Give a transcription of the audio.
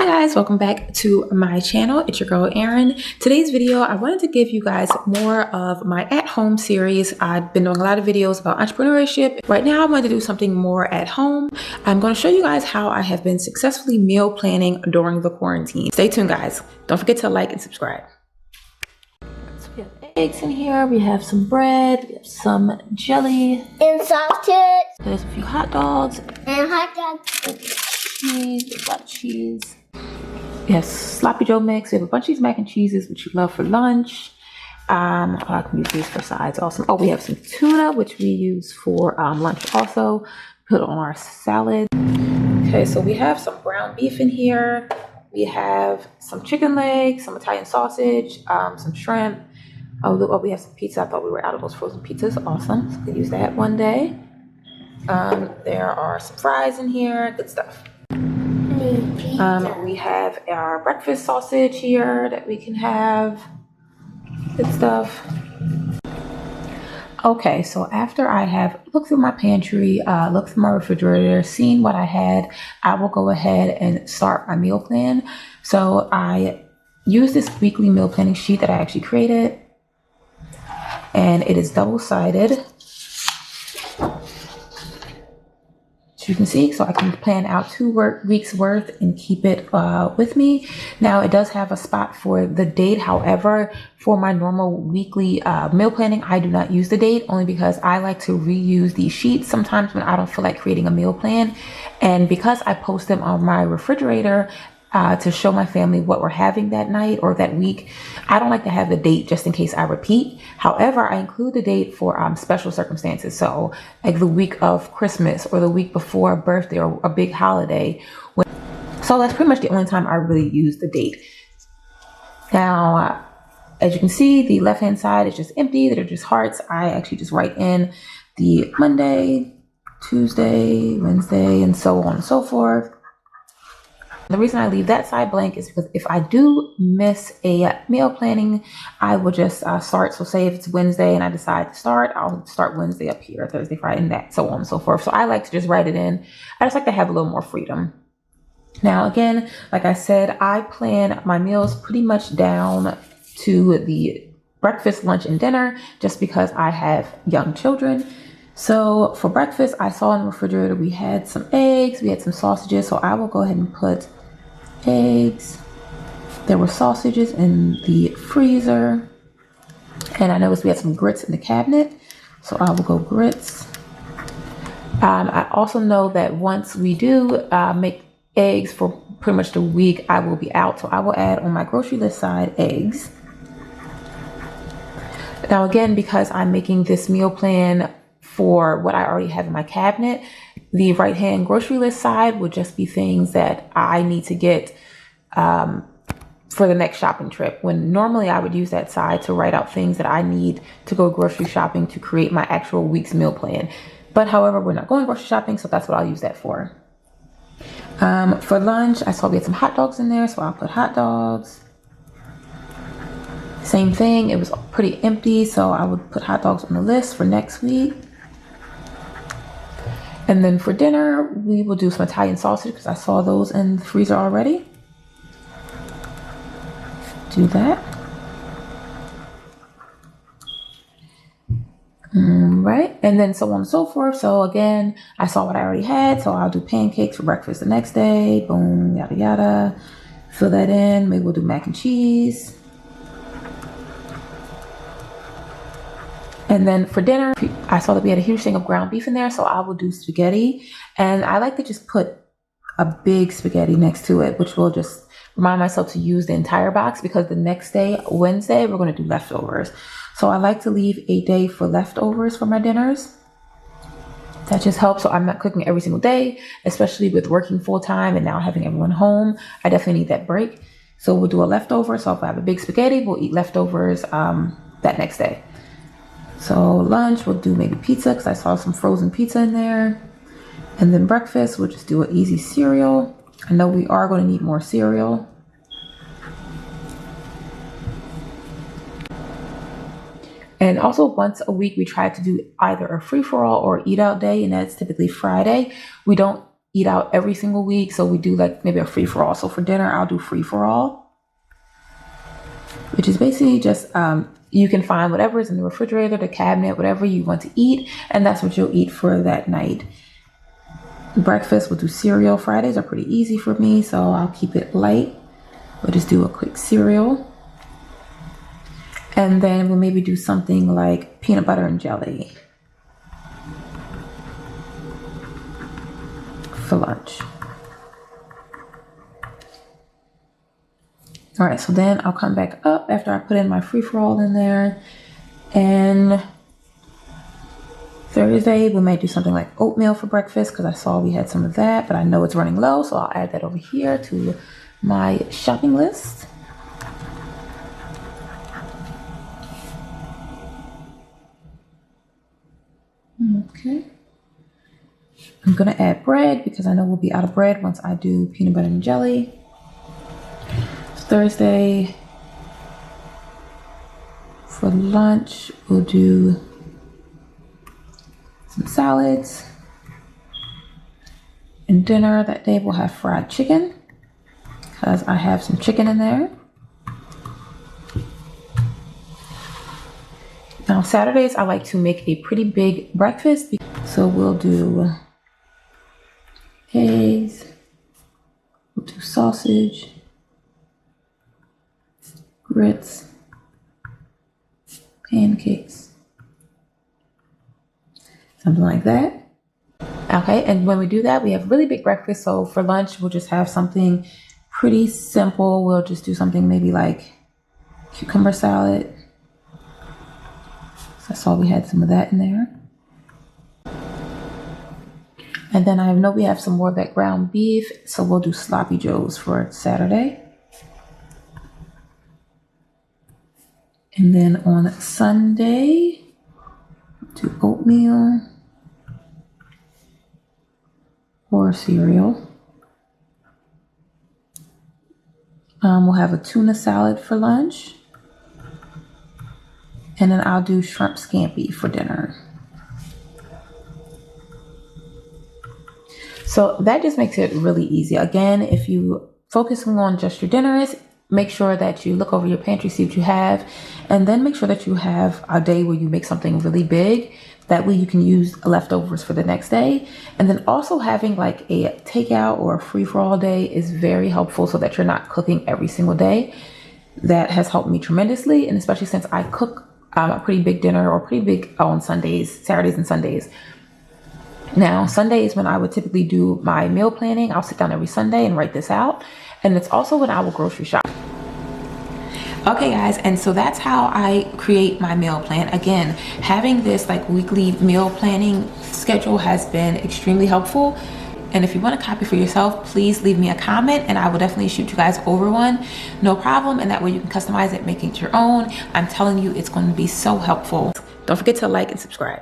Hi guys, welcome back to my channel. It's your girl Erin. Today's video, I wanted to give you guys more of my at-home series. I've been doing a lot of videos about entrepreneurship. Right now, I wanted to do something more at home. I'm going to show you guys how I have been successfully meal planning during the quarantine. Stay tuned, guys. Don't forget to like and subscribe. So we have eggs in here. We have some bread. We have some jelly. And sausage. There's a few hot dogs. And hot dogs. Cheese. There's a lot of cheese. We have sloppy joe mix. We have a bunch of these mac and cheeses, which you love for lunch. I can use these for sides also. Oh, we have some tuna, which we use for lunch also. Put on our salad. Okay, so we have some ground beef in here. We have some chicken legs, some Italian sausage, some shrimp. Oh, look, we have some pizza. I thought we were out of those frozen pizzas. Awesome. So we can use that one day. There are some fries in here. Good stuff. We have our breakfast sausage here that we can have. Good stuff. Okay, so after I have looked through my pantry, looked through my refrigerator, seen what I had, I will go ahead and start my meal plan. So I use this weekly meal planning sheet that I actually created, and it is double-sided. You can see, so I can plan out 2 weeks worth and keep it with me. Now it does have a spot for the date. However, for my normal weekly meal planning, I do not use the date, only because I like to reuse these sheets sometimes when I don't feel like creating a meal plan. And because I post them on my refrigerator to show my family what we're having that night or that week, I don't like to have the date just in case I repeat. However, I include the date for special circumstances. So like the week of Christmas or the week before a birthday or a big holiday. So that's pretty much the only time I really use the date. Now, as you can see, the left-hand side is just empty. They're just hearts. I actually just write in the Monday, Tuesday, Wednesday, and so on and so forth. The reason I leave that side blank is because if I do miss a meal planning, I will just start. So say if it's Wednesday and I decide to start, I'll start Wednesday up here, Thursday, Friday, and that, so on and so forth. So I like to just write it in. I just like to have a little more freedom. Now, again, like I said, I plan my meals pretty much down to the breakfast, lunch, and dinner just because I have young children. So for breakfast, I saw in the refrigerator, we had some eggs, we had some sausages. So I will go ahead and put eggs. There were sausages in the freezer. And I noticed we had some grits in the cabinet. So I will go grits. I also know that once we do make eggs for pretty much the week, I will be out. So I will add on my grocery list side eggs. Now again, because I'm making this meal plan for what I already have in my cabinet, the right-hand grocery list side would just be things that I need to get for the next shopping trip. When normally I would use that side to write out things that I need to go grocery shopping to create my actual week's meal plan. But however, we're not going grocery shopping, so that's what I'll use that for. For lunch, I saw we had some hot dogs in there, so I'll put hot dogs. Same thing, it was pretty empty, so I would put hot dogs on the list for next week. And then for dinner, we will do some Italian sausage because I saw those in the freezer already. Do that. Right, and then so on and so forth. So again, I saw what I already had, so I'll do pancakes for breakfast the next day. Boom, yada yada. Fill that in. Maybe we'll do mac and cheese. And then for dinner, I saw that we had a huge thing of ground beef in there, so I will do spaghetti. And I like to just put a big spaghetti next to it, which will just remind myself to use the entire box because the next day, Wednesday, we're going to do leftovers. So I like to leave a day for leftovers for my dinners. That just helps. So I'm not cooking every single day, especially with working full time and now having everyone home. I definitely need that break. So we'll do a leftover. So if I have a big spaghetti, we'll eat leftovers that next day. So lunch, we'll do maybe pizza because I saw some frozen pizza in there. And then breakfast, we'll just do an easy cereal. I know we are going to need more cereal. And also once a week, we try to do either a free-for-all or eat-out day, and that's typically Friday. We don't eat out every single week. So we do like maybe a free-for-all. So for dinner, I'll do free-for-all, which is basically just you can find whatever is in the refrigerator, the cabinet, whatever you want to eat, and that's what you'll eat for that night. Breakfast, we'll do cereal. Fridays are pretty easy for me, so I'll keep it light. We'll just do a quick cereal. And then we'll maybe do something like peanut butter and jelly for lunch. All right, so then I'll come back up after I put in my free-for-all in there. And Thursday, we may do something like oatmeal for breakfast because I saw we had some of that, but I know it's running low, so I'll add that over here to my shopping list. Okay. I'm gonna add bread because I know we'll be out of bread once I do peanut butter and jelly. Thursday, for lunch, we'll do some salads. And dinner that day, we'll have fried chicken because I have some chicken in there. Now, Saturdays, I like to make a pretty big breakfast. So we'll do eggs, we'll do sausage, grits, pancakes, something like that. Okay, and when we do that, we have really big breakfast. So for lunch, we'll just have something pretty simple. We'll just do something maybe like cucumber salad. So I saw we had some of that in there. And then I know we have some more of that ground beef, so we'll do sloppy joes for Saturday. And then on Sunday, do oatmeal or cereal. We'll have a tuna salad for lunch. And then I'll do shrimp scampi for dinner. So that just makes it really easy. Again, if you focusing on just your dinners, make sure that you look over your pantry, see what you have, and then make sure that you have a day where you make something really big. That way you can use leftovers for the next day. And then also having like a takeout or a free-for-all day is very helpful so that you're not cooking every single day. That has helped me tremendously, and especially since I cook a pretty big dinner or pretty big on Sundays, Saturdays and Sundays. Now, Sundays when I would typically do my meal planning, I'll sit down every Sunday and write this out. And it's also when I will grocery shop. Okay guys, and so that's how I create my meal plan. Again, having this like weekly meal planning schedule has been extremely helpful. And if you want a copy for yourself, please leave me a comment and I will definitely shoot you guys over one. No problem. And that way you can customize it, make it your own. I'm telling you, it's going to be so helpful. Don't forget to like and subscribe.